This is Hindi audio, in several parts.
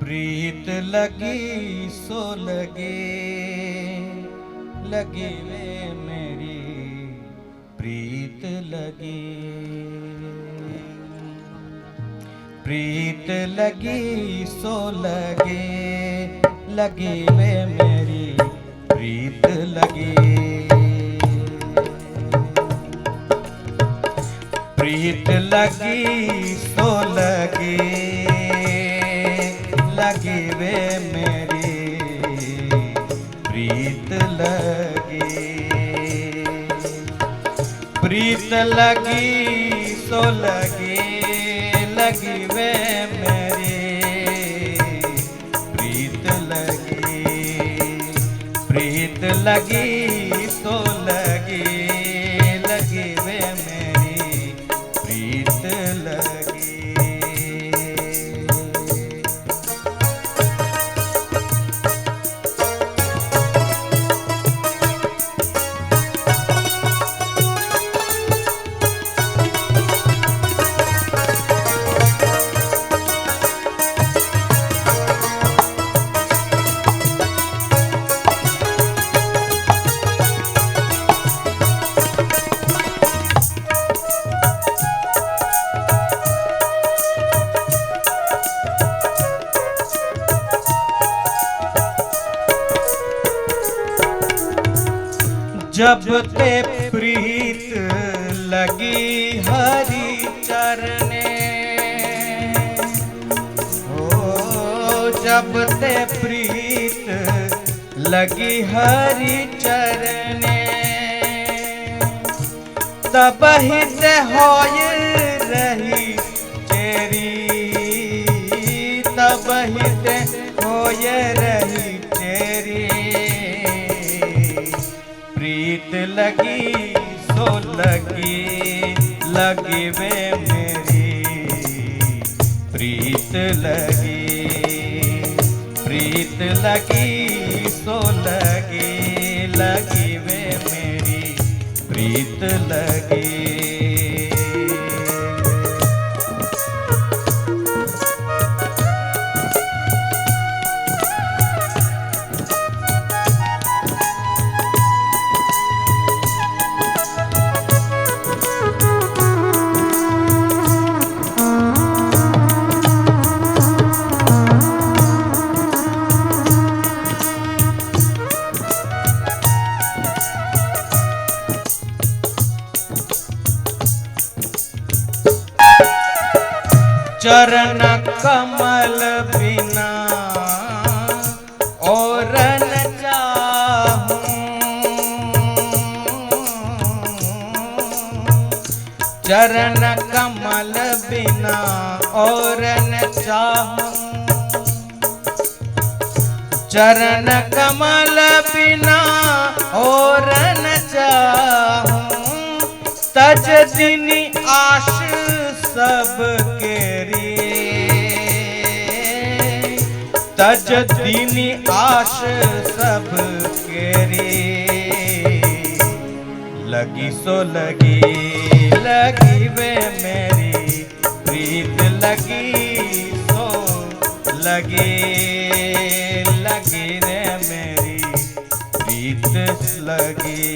प्रीत लगी सो लगे, लगी वे मेरी प्रीत लगी। प्रीत लगी सो लगे, लगी वे मेरी प्रीत लगी। प्रीत लगी सो लगे, लगी वे मेरी प्रीत लगी। प्रीत लगी सो लगी, लगी वे मेरी प्रीत लगी। प्रीत लगी सो लगी, लगी वे मेरी प्रीत लगी। जब ते प्रीत लगी हरि चरने, ओ जब ते प्रीत लगी हरि चरने, तब ही ते होय रही चेरी, तब ही ते होय रही चेरी। प्रीत लगी सो लगी, लगी वे मेरी प्रीत लगी। प्रीत लगी सो लगी, लगी वे मेरी प्रीत लगी। चरण कमल बिना और न चाहूं, चरण कमल बिना और न चाहूं। चरण कमल बिना और न चाहूं, तज दिनी आश सब केरी, तज दीनी आश सब केरी। लगी सो लगी, लगी वे मेरी प्रीत लगी सो लगी, लगी रे मेरी प्रीत लगी।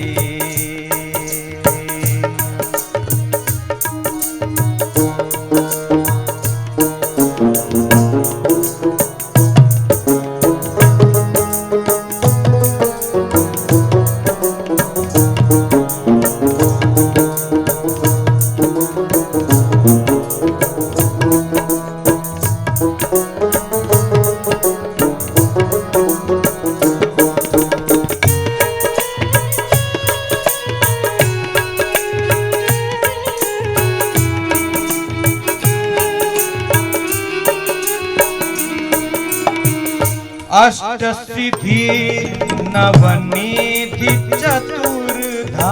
अष्ट सिद्धि नवनीधि चतुर्धा,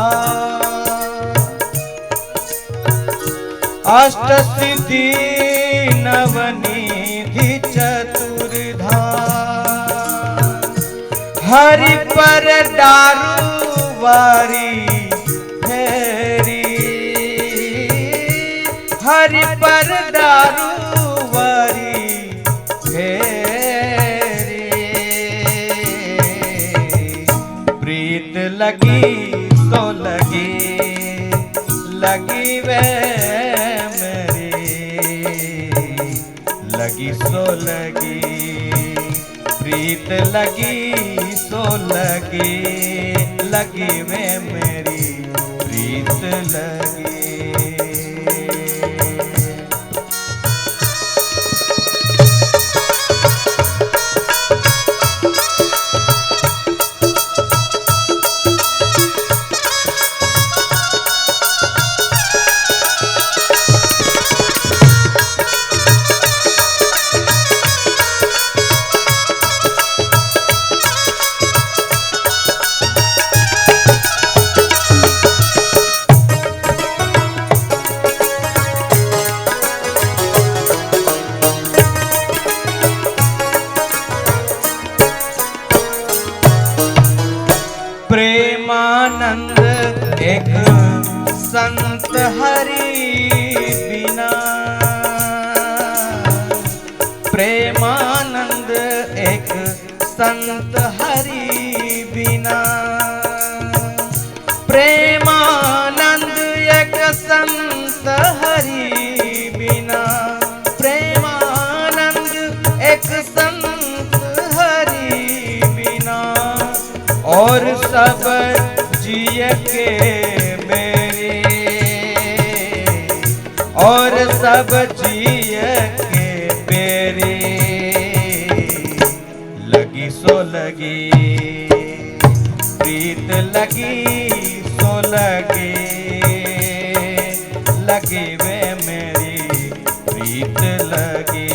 अष्ट सिद्धि नवनीधि चतुर्धा। हरि पर दारू वारी फेरी, हरि पर दारू वारी फेरी। प्रीत लगी तो लगी, लगी वे मेरी, लगी सो लगी। प्रीत लगी सो लगी, लगी वे मेरी प्रीत लगी। प्रेमानंद एक संत हरि बिना, प्रेमानंद एक संत हरि बिना, प्रेमानंद एक संत हरि बिना, प्रेमानंद एक संत हरि बिना। और सब जिय के मेरे, और सब जिय के मेरे, लगी सो लगी। प्रीत लगी सो लगी, लगी वे मेरी प्रीत लगी।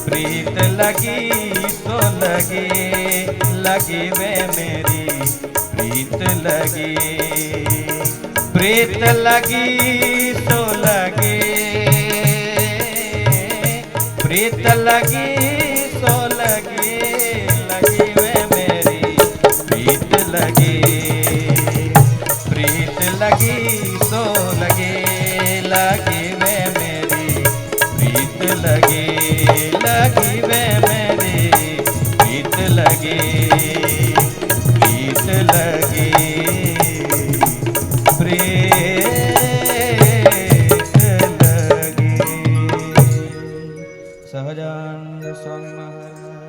प्रीत लगी सो लगी, लगी वे मेरी प्रीत लगी। प्रीत लगी सो लगी, प्रीत लगी सो लगी, लगी वे मेरी प्रीत लगी। प्रीत लगी सो लगी, लगी वे मेरी प्रीत लगी, लगी वे मेरी प्रीत लगी, प्रीत लगी, प्रीत लगी। सहजानंद स्वामी महाराज।